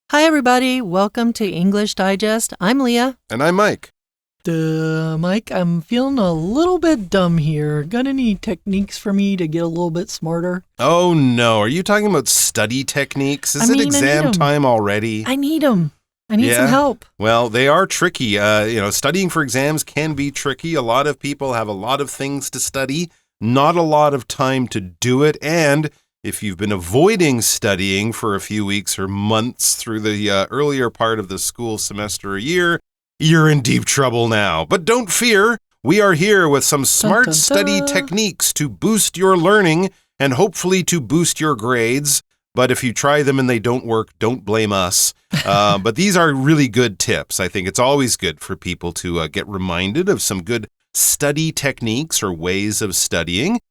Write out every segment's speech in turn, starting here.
Hi, everybody. Welcome to English Digest. I'm Leah. And I'm Mike. Mike, I'm feeling a little bit dumb here. Got any techniques for me to get a little bit smarter? Oh, no. Are you talking about study techniques? Is it exam time already? I need them. I need some help. Well, they are tricky. Studying for exams can be tricky. A lot of people have a lot of things to study, not a lot of time to do it. And if you've been avoiding studying for a few weeks or months through the earlier part of the school semester or year, you're in deep trouble now. But don't fear. We are here with some smart study techniques to boost your learning and hopefully to boost your grades. But if you try them and they don't work, don't blame us. But these are really good tips. I think it's always good for people to get reminded of some good study techniques or ways of studying.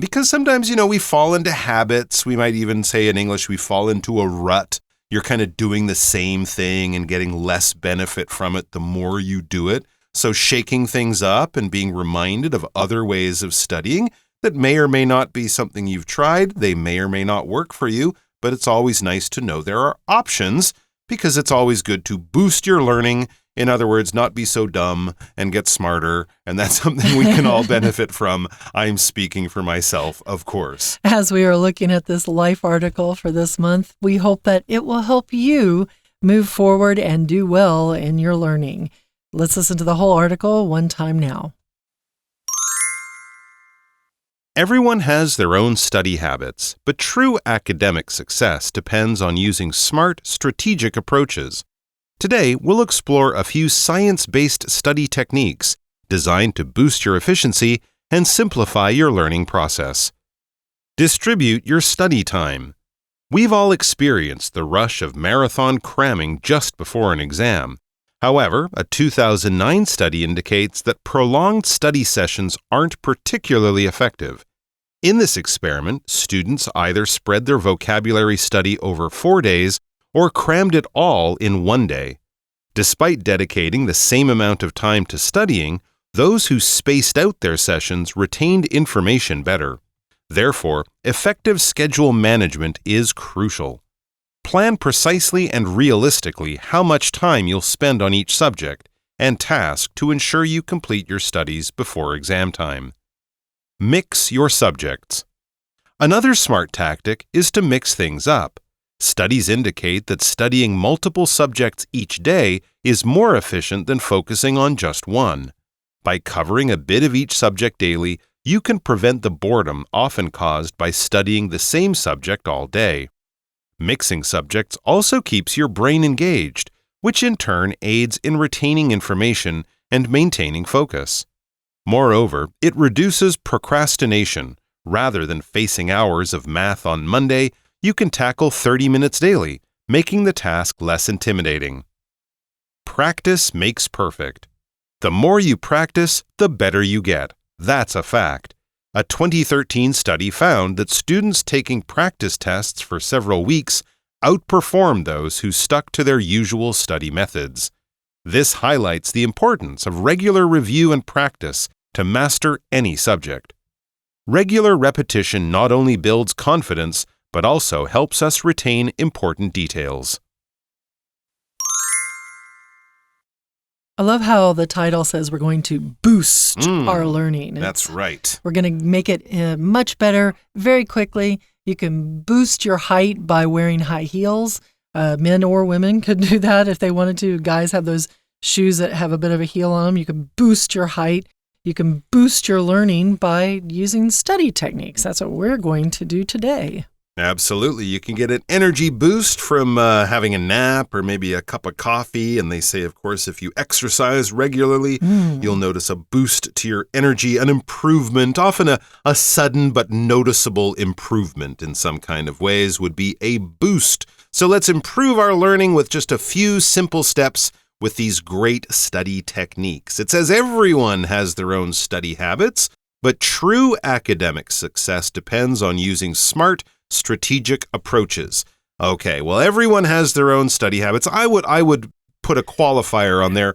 Because sometimes, we fall into habits. We might even say in English, we fall into a rut. You're kind of doing the same thing and getting less benefit from it the more you do it. So shaking things up and being reminded of other ways of studying that may or may not be something you've tried. They may or may not work for you, but it's always nice to know there are options because it's always good to boost your learning. In other words, not be so dumb and get smarter. And that's something we can all benefit from. I'm speaking for myself, of course. As we are looking at this life article for this month, we hope that it will help you move forward and do well in your learning. Let's listen to the whole article one time now. Everyone has their own study habits, but true academic success depends on using smart, strategic approaches. Today, we'll explore a few science-based study techniques designed to boost your efficiency and simplify your learning process. Distribute your study time. We've all experienced the rush of marathon cramming just before an exam. However, a 2009 study indicates that prolonged study sessions aren't particularly effective. In this experiment, students either spread their vocabulary study over 4 days or crammed it all in 1 day. Despite dedicating the same amount of time to studying, those who spaced out their sessions retained information better. Therefore, effective schedule management is crucial. Plan precisely and realistically how much time you'll spend on each subject and task to ensure you complete your studies before exam time. Mix your subjects. Another smart tactic is to mix things up. Studies indicate that studying multiple subjects each day is more efficient than focusing on just one. By covering a bit of each subject daily, you can prevent the boredom often caused by studying the same subject all day. Mixing subjects also keeps your brain engaged, which in turn aids in retaining information and maintaining focus. Moreover, it reduces procrastination. Rather than facing hours of math on Monday, you can tackle 30 minutes daily, making the task less intimidating. Practice makes perfect. The more you practice, the better you get. That's a fact. A 2013 study found that students taking practice tests for several weeks outperformed those who stuck to their usual study methods. This highlights the importance of regular review and practice to master any subject. Regular repetition not only builds confidence, but also helps us retain important details. I love how the title says we're going to boost our learning. That's right. We're going to make it much better very quickly. You can boost your height by wearing high heels. Men or women could do that if they wanted to. Guys have those shoes that have a bit of a heel on them. You can boost your height. You can boost your learning by using study techniques. That's what we're going to do today. Absolutely. You can get an energy boost from having a nap or maybe a cup of coffee. And they say, of course, if you exercise regularly, you'll notice a boost to your energy, an improvement, often a sudden but noticeable improvement in some kind of ways would be a boost. So let's improve our learning with just a few simple steps with these great study techniques. It says everyone has their own study habits, but true academic success depends on using smart, strategic approaches. Okay, well, everyone has their own study habits. I would put a qualifier on there.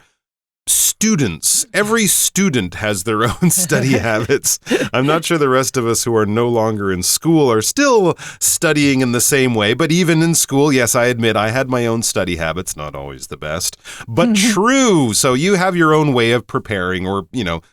students. Every student has their own study habits. I'm not sure the rest of us who are no longer in school are still studying in the same way, but even in school, yes, I admit I had my own study habits, not always the best, but true. So you have your own way of preparing or,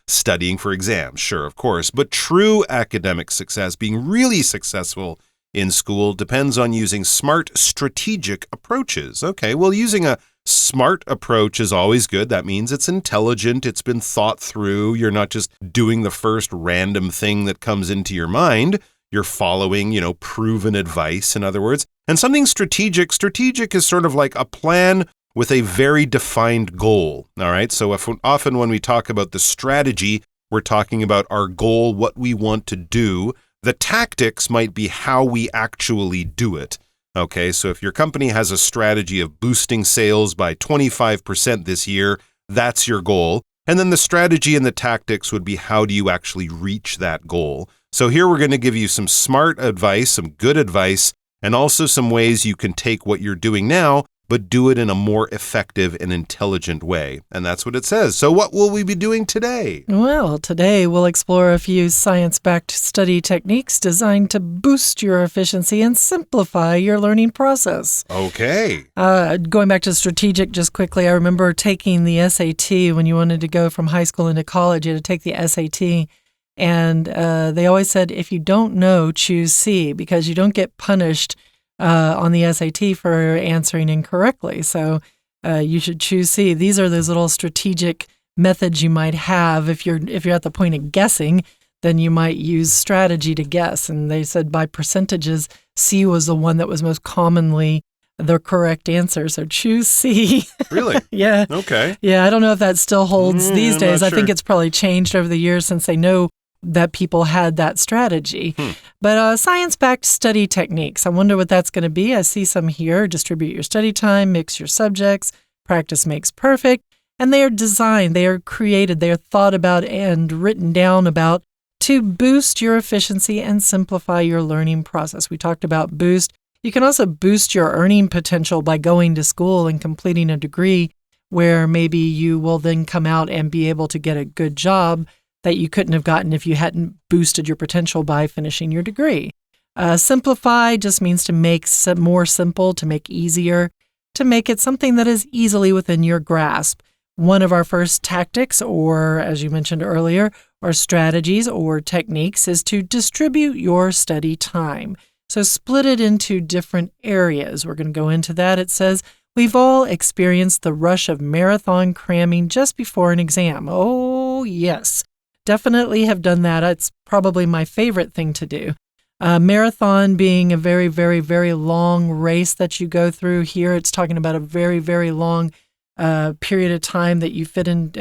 studying for exams, sure, of course, but true academic success, being really successful in school, depends on using smart, strategic approaches. Okay, well, using a smart approach is always good. That means it's intelligent, it's been thought through. You're not just doing the first random thing that comes into your mind. You're following, proven advice, in other words. And something strategic is sort of like a plan with a very defined goal. All right, so often when we talk about the strategy, we're talking about our goal, what we want to do. The tactics might be how we actually do it. Okay, so if your company has a strategy of boosting sales by 25% this year, that's your goal. And then the strategy and the tactics would be how do you actually reach that goal. So here we're going to give you some smart advice, some good advice, and also some ways you can take what you're doing now, but do it in a more effective and intelligent way. And that's what it says. So what will we be doing today? Well, today we'll explore a few science-backed study techniques designed to boost your efficiency and simplify your learning process. Okay. Going back to strategic just quickly, I remember taking the SAT when you wanted to go from high school into college. You had to take the SAT. And they always said, if you don't know, choose C, because you don't get punished on the SAT for answering incorrectly. So you should choose C. These are those little strategic methods you might have. If you're at the point of guessing, then you might use strategy to guess. And they said by percentages, C was the one that was most commonly the correct answer. So choose C. Really? Yeah. Okay. Yeah, I don't know if that still holds these days. Not I think sure. it's probably changed over the years since they know that people had that strategy. But science-backed study techniques, I wonder what that's going to be. I see some here. Distribute your study time, mix your subjects, practice makes perfect. And they are designed, they are created, they are thought about and written down about to boost your efficiency and simplify your learning process. We talked about boost. You can also boost your earning potential by going to school and completing a degree where maybe you will then come out and be able to get a good job that you couldn't have gotten if you hadn't boosted your potential by finishing your degree. Simplify just means to make more simple, to make easier, to make it something that is easily within your grasp. One of our first tactics, or as you mentioned earlier, or strategies or techniques is to distribute your study time. So split it into different areas. We're going to go into that. It says, we've all experienced the rush of marathon cramming just before an exam. Oh, yes. Definitely have done that. It's probably my favorite thing to do. Marathon being a very, very, very long race that you go through. Here it's talking about a very, very long period of time that you fit in,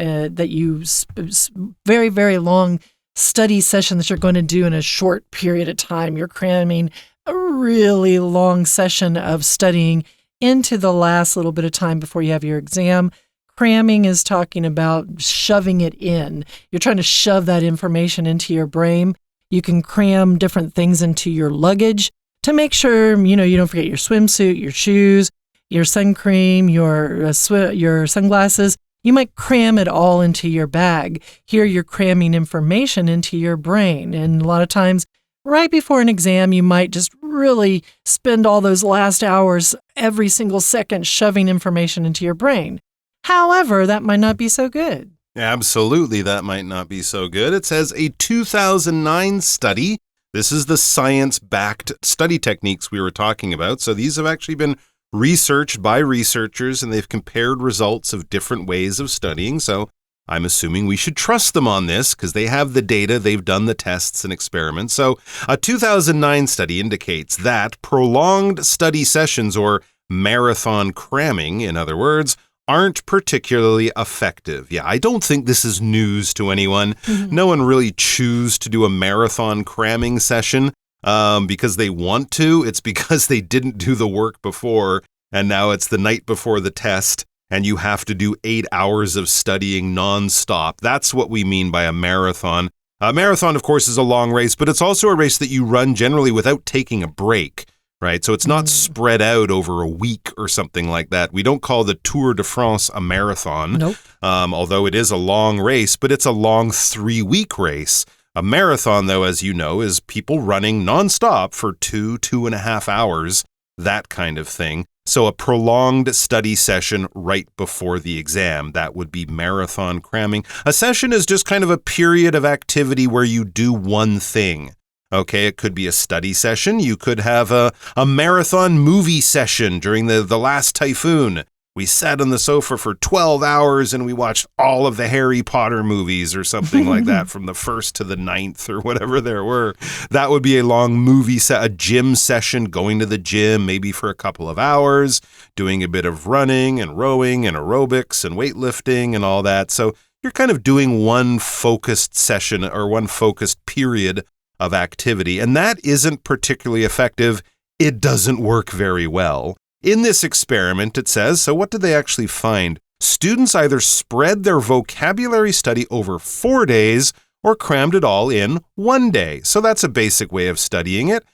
very, very long study session that you're going to do in a short period of time. You're cramming a really long session of studying into the last little bit of time before you have your exam. Cramming is talking about shoving it in. You're trying to shove that information into your brain. You can cram different things into your luggage to make sure, you don't forget your swimsuit, your shoes, your sun cream, your sunglasses. You might cram it all into your bag. Here you're cramming information into your brain. And a lot of times, right before an exam, you might just really spend all those last hours, every single second, shoving information into your brain. However, that might not be so good. Absolutely, that might not be so good. It says a 2009 study. This is the science-backed study techniques we were talking about. So these have actually been researched by researchers, and they've compared results of different ways of studying. So I'm assuming we should trust them on this because they have the data, they've done the tests and experiments. So a 2009 study indicates that prolonged study sessions, or marathon cramming, in other words, aren't particularly effective. Yeah, I don't think this is news to anyone. No one really chooses to do a marathon cramming session because they want to. It's because they didn't do the work before, and now it's the night before the test, and you have to do 8 hours of studying nonstop. That's what we mean by a marathon. A marathon, of course, is a long race, but it's also a race that you run generally without taking a break. right? So it's not spread out over a week or something like that. We don't call the Tour de France a marathon, Nope. Although it is a long race, but it's a long 3-week race. A marathon, though, as you know, is people running nonstop for 2.5 hours, that kind of thing. So a prolonged study session right before the exam, that would be marathon cramming. A session is just kind of a period of activity where you do one thing. Okay, it could be a study session. You could have a marathon movie session during the last typhoon. We sat on the sofa for 12 hours and we watched all of the Harry Potter movies or something like that from the 1st to the 9th or whatever there were. That would be a long movie set, a gym session, going to the gym maybe for a couple of hours, doing a bit of running and rowing and aerobics and weightlifting and all that. So you're kind of doing one focused session or one focused period of activity. And that isn't particularly effective. It doesn't work very well. In this experiment, it says, so what did they actually find? Students either spread their vocabulary study over 4 days or crammed it all in 1 day. So that's a basic way of studying it.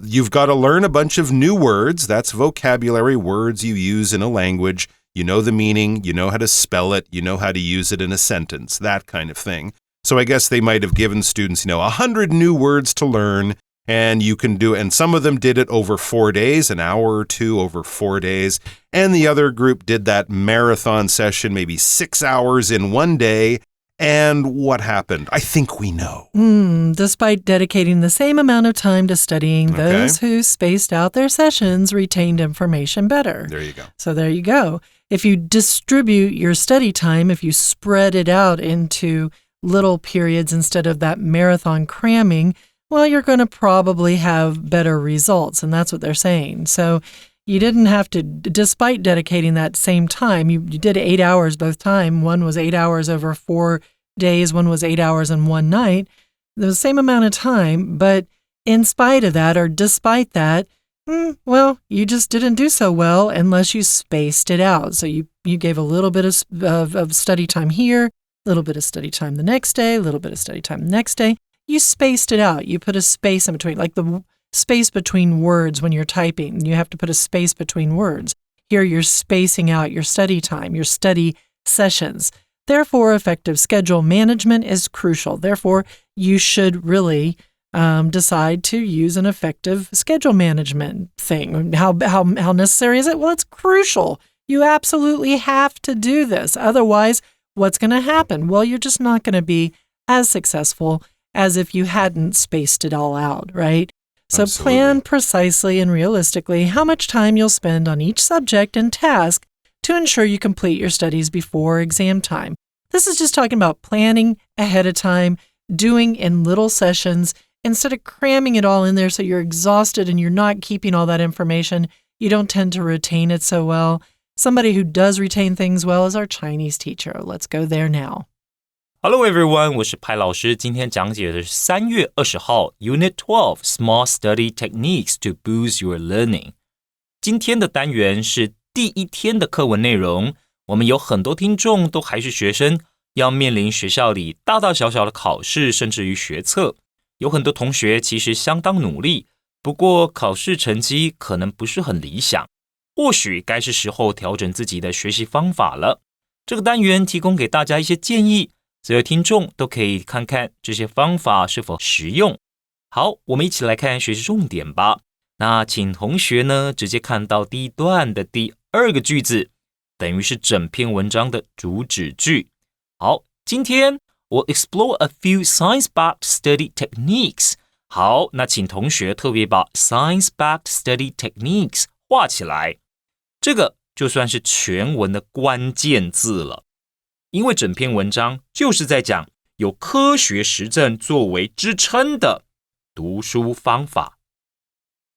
You've got to learn a bunch of new words. That's vocabulary, words you use in a language. You know the meaning, you know how to spell it, you know how to use it in a sentence, that kind of thing. So I guess they might have given students, 100 new words to learn. And you can do, and some of them did it over 4 days, an hour or two over 4 days. And the other group did that marathon session, maybe 6 hours in 1 day. And what happened? I think we know. Despite dedicating the same amount of time to studying, those who spaced out their sessions retained information better. There you go. So there you go. If you distribute your study time, if you spread it out into little periods instead of that marathon cramming, well, you're going to probably have better results, and that's what they're saying. So you didn't have to, despite dedicating that same time, you did 8 hours both time. One was 8 hours over 4 days, one was 8 hours in one night. The same amount of time, but in spite of that, or despite that, well, you just didn't do so well unless you spaced it out. So you gave a little bit of study time here, a little bit of study time the next day, a little bit of study time the next day. You spaced it out. You put a space in between, like the space between words when you're typing. You have to put a space between words. Here you're spacing out your study time, your study sessions. Therefore, effective schedule management is crucial. Therefore, you should really decide to use an effective schedule management thing. How necessary is it? Well, it's crucial. You absolutely have to do this. Otherwise, what's going to happen? Well, you're just not going to be as successful as if you hadn't spaced it all out, right? So Absolutely. Plan precisely and realistically how much time you'll spend on each subject and task to ensure you complete your studies before exam time. This is just talking about planning ahead of time, doing in little sessions, instead of cramming it all in there so you're exhausted and you're not keeping all that information. You don't tend to retain it so well. Somebody who does retain things well is our Chinese teacher. Let's go there now. Hello everyone, 我是派老师。今天讲解的是3月20号 Unit 12 Small Study Techniques to Boost Your Learning。今天的单元是第1天的课文内容。我们有很多听众都还是学生，要面临学校里大大小小的考试，甚至于学测。有很多同学其实相当努力，不过考试成绩可能不是很理想。或许该是时候调整自己的学习方法了。这个单元提供给大家一些建议。所有听众都可以看看这些方法是否实用。好，我们一起来看学习重点吧。那请同学呢直接看到第1段的第2个句子，等于是整篇文章的主旨句。好，今天我 explore a few science-backed study techniques。好，那请同学特别把 science-backed study techniques 画起来。这个就算是全文的关键字了。因为整篇文章就是在讲有科学实证作为支撑的读书方法。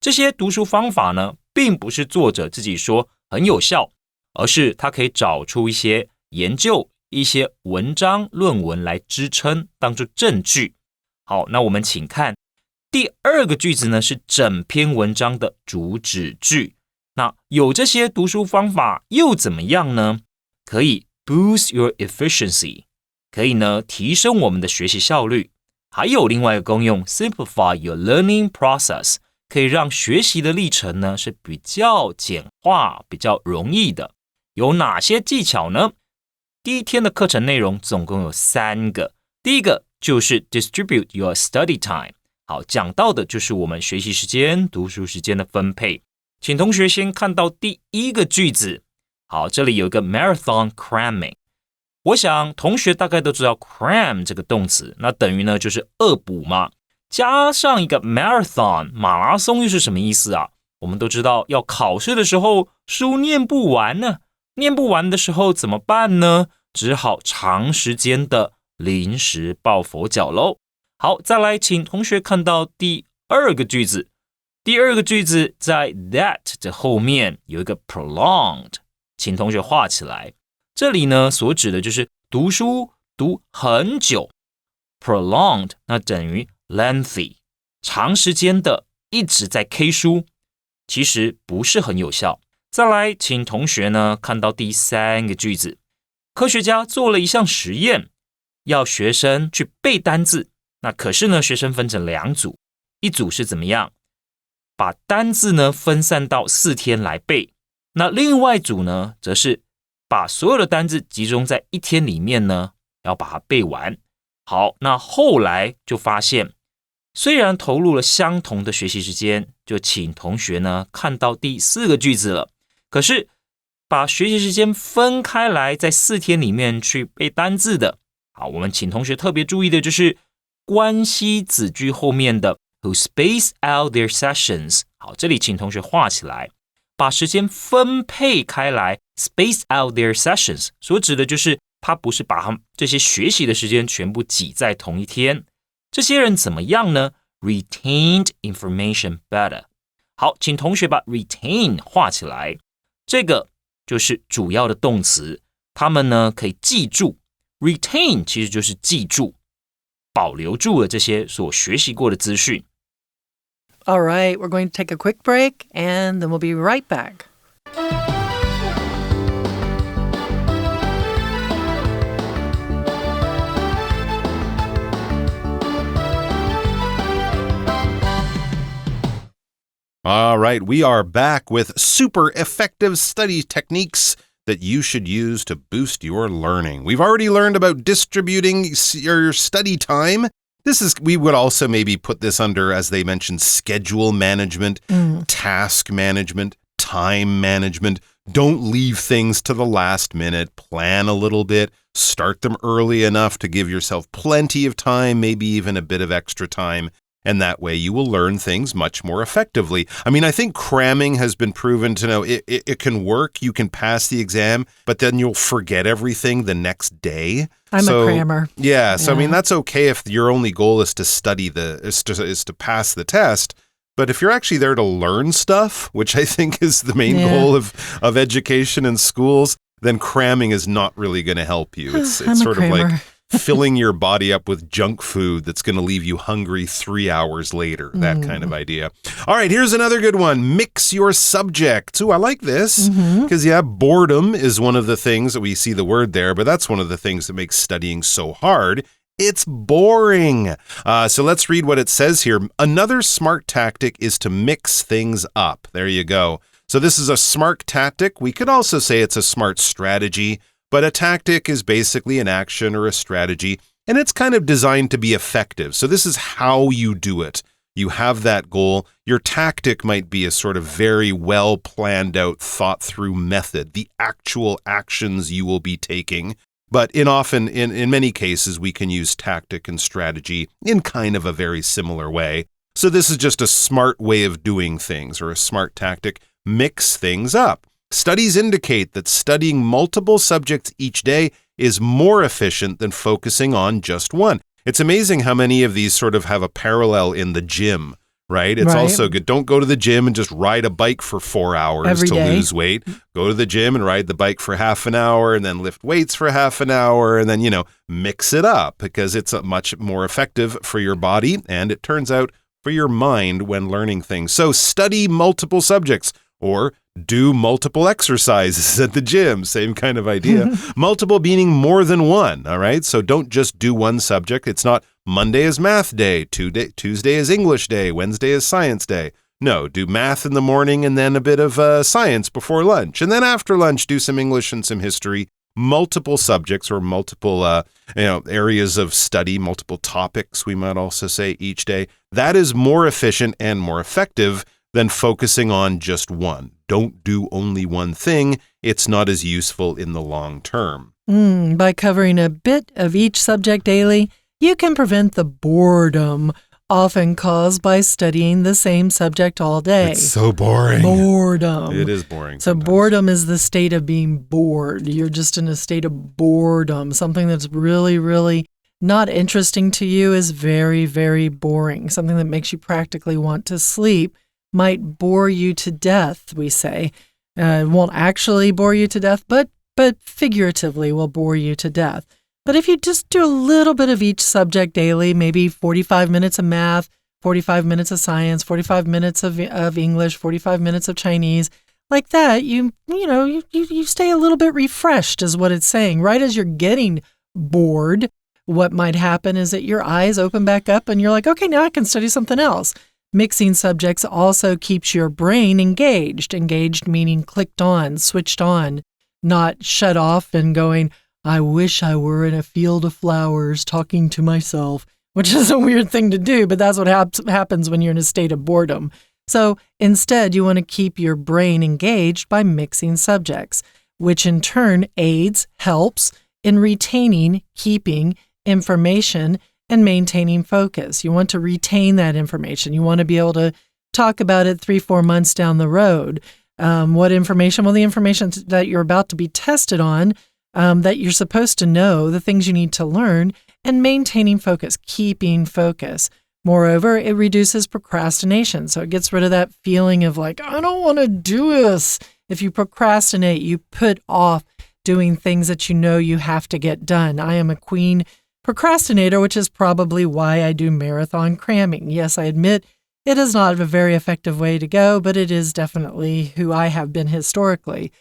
这些读书方法呢，并不是作者自己说很有效，而是他可以找出一些研究、一些文章、论文来支撑，当作证据。好，那我们请看第2个句子呢，是整篇文章的主旨句。那有这些读书方法又怎么样呢？可以Boost your efficiency， 可以呢提升我们的学习效率。还有另外一个功用 Simplify your learning process，可以让学习的历程呢是比较简化、比较容易的。有哪些技巧呢？第一天的课程内容总共有3个。第一个就是 distribute your study time。好，讲到的就是我们学习时间、读书时间的分配。请同学先看到第一个句子。好，这里有一个 marathon cramming。我想同学大概都知道 cram 这个动词，那等于呢就是恶补嘛，加上一个 marathon 马拉松又是什么意思啊？我们都知道要考试的时候书念不完呢，念不完的时候怎么办呢？只好长时间的临时抱佛脚咯。好，再来请同学看到第二个句子。第二个句子在 that 的后面有一个 prolonged， 请同学画起来。这里呢所指的就是读书读很久， prolonged 那等于 lengthy， 长时间的一直在 K 书，其实不是很有效。再来请同学呢看到第3个句子。科学家做了一项实验，要学生去背单字，那可是呢学生分成2组，一组是怎么样？把单字呢分散到4天来背，那另外一组呢则是把所有的单字集中在1天里面呢要把它背完。好，那后来就发现，虽然投入了相同的学习时间，就请同学呢看到第4个句子了，可是把学习时间分开来，在4天里面去背单字的。好，我们请同学特别注意的就是关系子句后面的 who space out their sessions。 好，这里请同学画起来，把时间分配开来 space out their sessions 所指的就是他不是把他们这些学习的时间全部挤在同一天。这些人怎么样呢？ Retained information better。 好，请同学把 retain 画起来，这个就是主要的动词，他们呢可以记住， retain 其实就是记住，保留住了这些所学习过的资讯。 All right, we're going to take a quick break and then we'll be right back. All right, we are back with super effective study techniques that you should use to boost your learning. We've already learned about distributing your study time. We would also maybe put this under, as they mentioned, schedule management, task management, time management. Don't leave things to the last minute. Plan a little bit. Start them early enough to give yourself plenty of time, maybe even a bit of extra time. And that way you will learn things much more effectively. I mean, I think cramming has been proven to know it can work. You can pass the exam, but then you'll forget everything the next day. I'm a crammer. Yeah. So, I mean, that's okay if your only goal is to study is to pass the test. But if you're actually there to learn stuff, which I think is the main goal of education in schools, then cramming is not really going to help you. It's sort of like filling your body up with junk food that's going to leave you hungry 3 hours later, that kind of idea. All right, here's another good one. Mix your subjects. Ooh, I like this because, boredom is one of the things that we see the word there, but that's one of the things that makes studying so hard. It's boring. So let's read what it says here. Another smart tactic is to mix things up. There you go. So this is a smart tactic. We could also say it's a smart strategy. But a tactic is basically an action or a strategy, and it's kind of designed to be effective. So this is how you do it. You have that goal. Your tactic might be a sort of very well planned out, thought through method, the actual actions you will be taking. But in many cases, we can use tactic and strategy in kind of a very similar way. So this is just a smart way of doing things, or a smart tactic. Mix things up. Studies indicate that studying multiple subjects each day is more efficient than focusing on just one. It's amazing how many of these sort of have a parallel in the gym, right? It's also good. Don't go to the gym and just ride a bike for 4 hours every to day. Lose weight. Go to the gym and ride the bike for half an hour and then lift weights for half an hour and then, mix it up because it's much more effective for your body and it turns out for your mind when learning things. So study multiple subjects or do multiple exercises at the gym. Same kind of idea. Multiple meaning more than one, all right? So don't just do one subject. It's not Monday is math day, Tuesday is English day, Wednesday is science day. No, do math in the morning and then a bit of science before lunch. And then after lunch, do some English and some history, multiple subjects or multiple areas of study, multiple topics, we might also say, each day. That is more efficient and more effective than focusing on just one. Don't do only one thing. It's not as useful in the long term. By covering a bit of each subject daily, you can prevent the boredom often caused by studying the same subject all day. It's so boring. Boredom. It is boring. So sometimes. boredom is the state of being bored. You're just in a state of boredom. Something that's really, really not interesting to you is very, very boring. Something that makes you practically want to sleep might bore you to death, we say. It won't actually bore you to death, but figuratively will bore you to death. But if you just do a little bit of each subject daily, maybe 45 minutes of math, 45 minutes of science, 45 minutes of English, 45 minutes of Chinese, like that, you stay a little bit refreshed is what it's saying. Right as you're getting bored, what might happen is that your eyes open back up and you're like, okay, now I can study something else. Mixing subjects also keeps your brain engaged. Engaged meaning clicked on, switched on, not shut off and going, I wish I were in a field of flowers talking to myself, which is a weird thing to do, but that's what happens when you're in a state of boredom. So instead, you want to keep your brain engaged by mixing subjects, which in turn helps in retaining, keeping information and maintaining focus. You want to retain that information. You want to be able to talk about it 3-4 months down the road. What information? Well, the information that you're about to be tested on, that you're supposed to know, the things you need to learn, and maintaining focus, keeping focus. Moreover, it reduces procrastination. So it gets rid of that feeling of like, I don't want to do this. If you procrastinate, you put off doing things that you know you have to get done. I am a queen procrastinator, which is probably why I do marathon cramming. Yes, I admit it is not a very effective way to go, but it is definitely who I have been historically.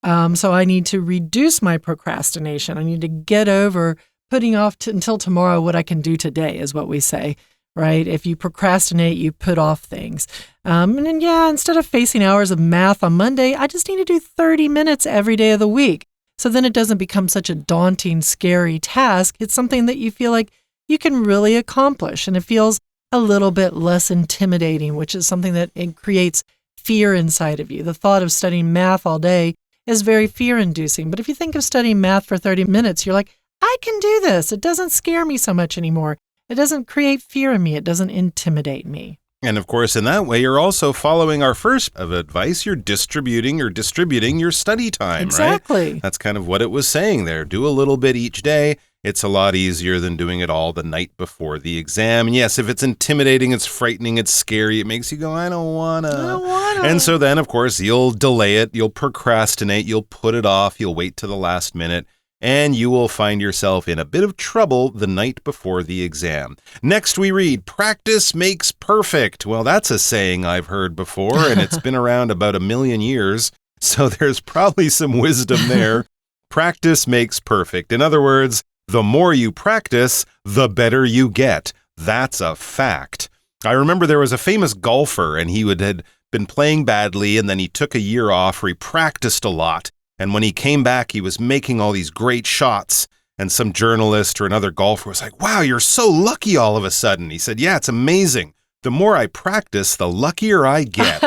So I need to reduce my procrastination. I need to get over putting off until tomorrow what I can do today is what we say, right? If you procrastinate, you put off things. And then, instead of facing hours of math on Monday, I just need to do 30 minutes every day of the week. So then it doesn't become such a daunting, scary task. It's something that you feel like you can really accomplish. And it feels a little bit less intimidating, which is something that it creates fear inside of you. The thought of studying math all day is very fear-inducing. But if you think of studying math for 30 minutes, you're like, I can do this. It doesn't scare me so much anymore. It doesn't create fear in me. It doesn't intimidate me. And of course, in that way, you're also following our first of advice. You're distributing your study time, exactly. Right? That's kind of what it was saying there. Do a little bit each day. It's a lot easier than doing it all the night before the exam. And yes, if it's intimidating, it's frightening, it's scary, it makes you go, I don't wanna. And so then, of course, you'll delay it, you'll procrastinate, you'll put it off, you'll wait to the last minute, and you will find yourself in a bit of trouble the night before the exam. Next we read, practice makes perfect. Well, that's a saying I've heard before, and it's been around about 1 million years, so there's probably some wisdom there. Practice makes perfect. In other words, the more you practice, the better you get. That's a fact. I remember there was a famous golfer, and he had been playing badly, and then he took a year off where he practiced a lot. And when he came back, he was making all these great shots. And some journalist or another golfer was like, wow, you're so lucky all of a sudden. He said, yeah, it's amazing. The more I practice, the luckier I get.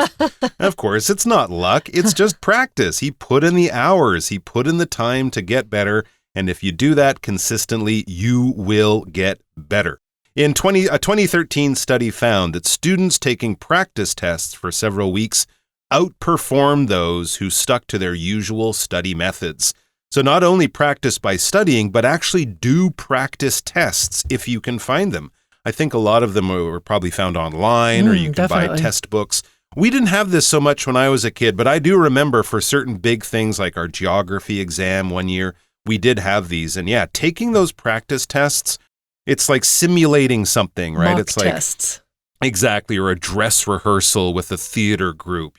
Of course, it's not luck. It's just practice. He put in the hours. He put in the time to get better. And if you do that consistently, you will get better. A 2013 study found that students taking practice tests for several weeks outperformed those who stuck to their usual study methods. So not only practice by studying, but actually do practice tests if you can find them. I think a lot of them were probably found online or you can buy test books. We didn't have this so much when I was a kid, but I do remember for certain big things like our geography exam one year, we did have these. And yeah, taking those practice tests, it's like simulating something, right? Mock tests. Exactly, or a dress rehearsal with a theater group,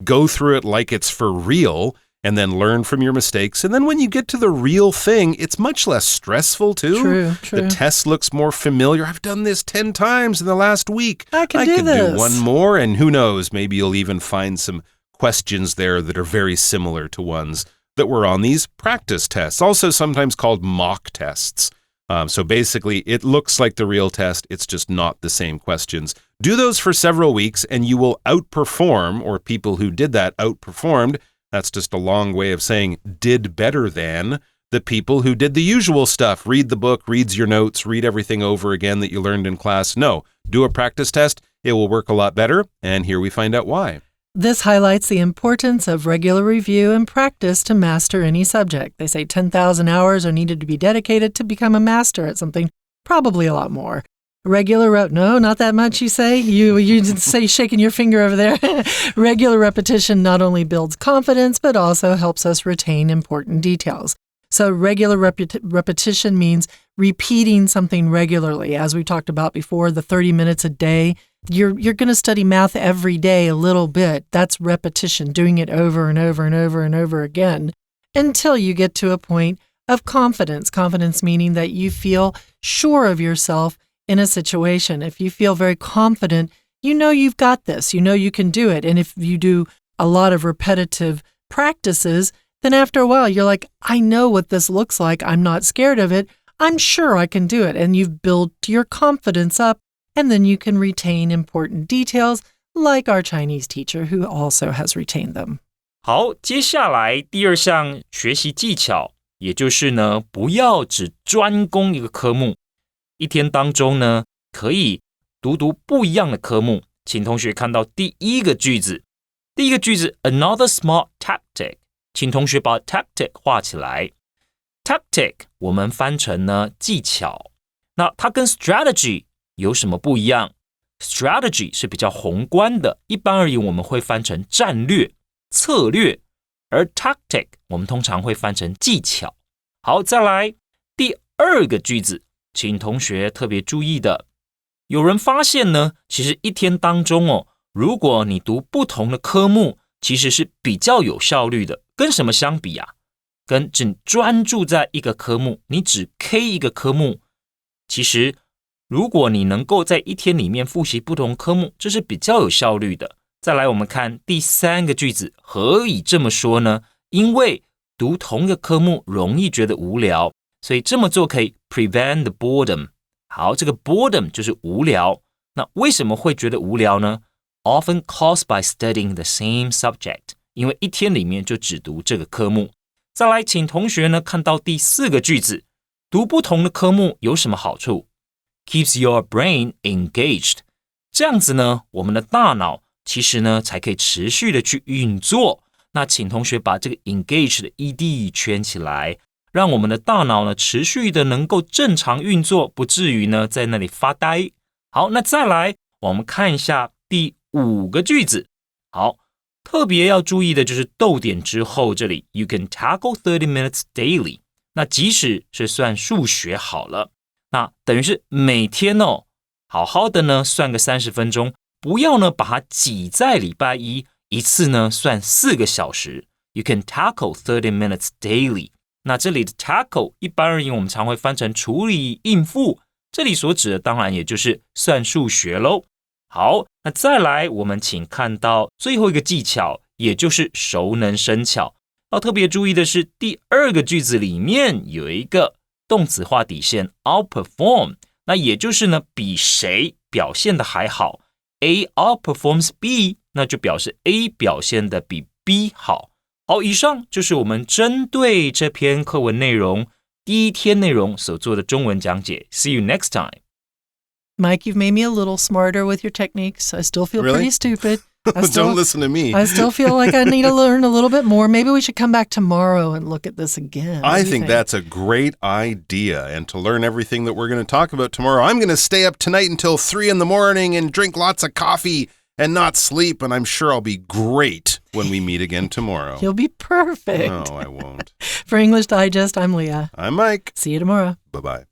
Go through it like it's for real and then learn from your mistakes. And then when you get to the real thing, it's much less stressful too. True. The test looks more familiar. I've done this 10 times in the last week. I could do one more, and who knows, maybe you'll even find some questions there that are very similar to ones that were on these practice tests, also sometimes called mock tests. So basically, it looks like the real test. It's just not the same questions. Do those for several weeks, and you will outperform, or people who did that outperformed. That's just a long way of saying did better than the people who did the usual stuff. Read the book, reads your notes, read everything over again that you learned in class. No, do a practice test. It will work a lot better. And here we find out why. This highlights the importance of regular review and practice to master any subject. They say 10,000 hours are needed to be dedicated to become a master at something, probably a lot more. No, not that much, you say? You say shaking your finger over there. Regular repetition not only builds confidence, but also helps us retain important details. So regular repetition means repeating something regularly. As we talked about before, the 30 minutes a day, you're going to study math every day a little bit. That's repetition, doing it over and over and over and over again until you get to a point of confidence. Confidence meaning that you feel sure of yourself in a situation. If you feel very confident, you know you've got this. You know you can do it. And if you do a lot of repetitive practices, then after a while, you're like, I know what this looks like. I'm not scared of it. I'm sure I can do it. And you've built your confidence up, and then you can retain important details like our Chinese teacher who also has retained them. 好，接下来第二项学习技巧，也就是呢，不要只专攻一个科目。一天当中呢，可以读不一样的科目。请同学看到第一个句子，第一个句子 another smart tactic， 请同学把 tactic 画起来。tactic 我们翻成呢技巧，那它跟 strategy 有什么不一样？ strategy 是比较宏观的，一般而言我们会翻成战略、策略，而 tactic 我们通常会翻成技巧。好，再来第二个句子。请同学特别注意的，有人发现呢，其实一天当中如果你读不同的科目，其实是比较有效率的。跟什么相比啊？跟只专注在一个科目，你只 K 一个科目，其实如果你能够在一天里面复习不同科目，这是比较有效率的。再来我们看第三个句子，何以这么说呢？因为读同一个科目容易觉得无聊，所以这么做可以 prevent the boredom。 好，这个 boredom 就是无聊。那为什么会觉得无聊呢？ Often caused by studying the same subject， 因为一天里面就只读这个科目。再来请同学呢看到第四个句子，读不同的科目有什么好处？ Keeps your brain engaged， 这样子呢，我们的大脑其实呢才可以持续的去运作。那请同学把这个 engage 的 ed 圈起来，让我们的大脑呢持续的能够正常运作，不至于呢在那里发呆。好，那再来我们看一下第五个句子。好，特别要注意的就是逗点之后这里 You can tackle 30 minutes daily。 那即使是算数学好了，那等于是每天好好的呢算个30分钟，不要呢把它挤在礼拜一，一次呢算4个小时。 You can tackle 30 minutes daily。 那这里的 tackle 一般而言我们常会翻成处理应付，这里所指的当然也就是算数学咯。好，那再来我们请看到最后一个技巧，也就是熟能生巧。要特别注意的是第二个句子里面有一个动词化底线 outperform， 那也就是呢比谁表现的还好。 A outperforms B， 那就表示 A 表现的比 B 好。好，以上就是我们针对这篇课文内容第一天内容所做的中文讲解。 See you next time. Mike, you've made me a little smarter with your techniques. I still feel Really? pretty stupid. Don't listen to me. I still feel like I need to learn a little bit more. Maybe we should come back tomorrow and look at this again. I think that's a great idea. And to learn everything that we're going to talk about tomorrow, I'm going to stay up tonight until 3 in the morning and drink lots of coffee and not sleep. And I'm sure I'll be great when we meet again tomorrow. You'll be perfect. No, I won't. For English Digest, I'm Leah. I'm Mike. See you tomorrow. Bye-bye.